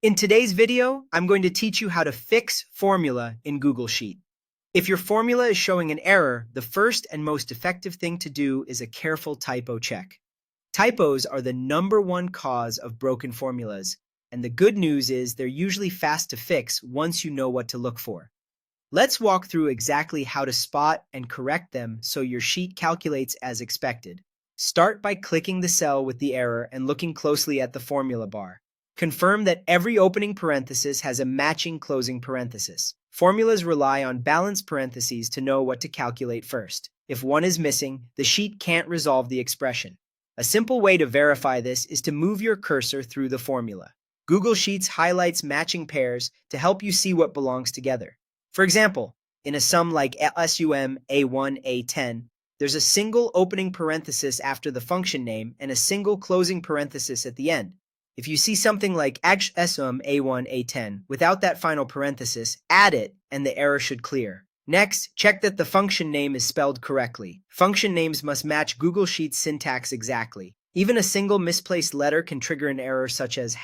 In today's video, I'm going to teach you how to fix formula in Google Sheet. If your formula is showing an error, the first and most effective thing to do is a careful typo check. Typos are the #1 cause of broken formulas, and the good news is they're usually fast to fix once you know what to look for. Let's walk through exactly how to spot and correct them so your sheet calculates as expected. Start by clicking the cell with the error and looking closely at the formula bar. Confirm that every opening parenthesis has a matching closing parenthesis. Formulas rely on balanced parentheses to know what to calculate first. If one is missing, the sheet can't resolve the expression. A simple way to verify this is to move your cursor through the formula. Google Sheets highlights matching pairs to help you see what belongs together. For example, in a sum like LSUM A1 A10, there's a single opening parenthesis after the function name and a single closing parenthesis at the end. If you see something like XSUM A1 A10 without that final parenthesis, add it and the error should clear. Next, check that the function name is spelled correctly. Function names must match Google Sheets syntax exactly. Even a single misplaced letter can trigger an error such as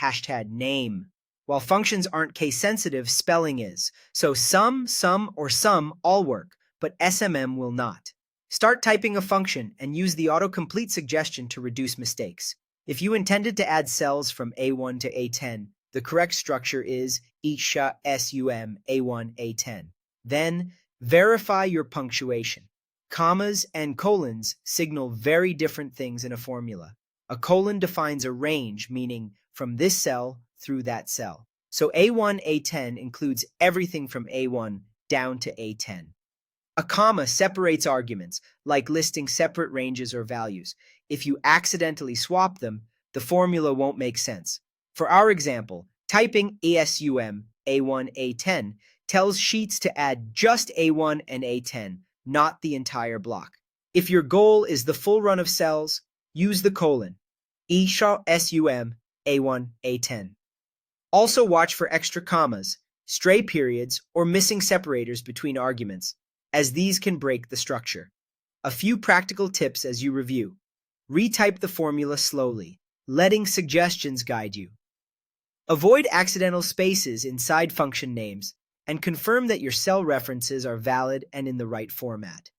#name. While functions aren't case-sensitive, spelling is. So sum, or sum all work, but SMM will not. Start typing a function and use the autocomplete suggestion to reduce mistakes. If you intended to add cells from A1 to A10, the correct structure is SUM A1 A10. Then, verify your punctuation. Commas and colons signal very different things in a formula. A colon defines a range, meaning from this cell through that cell. So A1 A10 includes everything from A1 down to A10. A comma separates arguments, like listing separate ranges or values. If you accidentally swap them, the formula won't make sense. For our example, typing ESUM A1 A10 tells Sheets to add just A1 and A10, not the entire block. If your goal is the full run of cells, use the colon. ESUM A1 A10. Also watch for extra commas, stray periods, or missing separators between arguments, as these can break the structure. A few practical tips as you review. Retype the formula slowly, letting suggestions guide you. Avoid accidental spaces inside function names, and confirm that your cell references are valid and in the right format.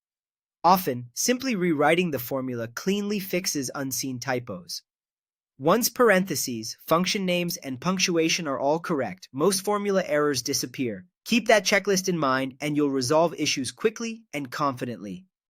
Often, simply rewriting the formula cleanly fixes unseen typos. Once parentheses, function names, and punctuation are all correct, most formula errors disappear. Keep that checklist in mind and you'll resolve issues quickly and confidently.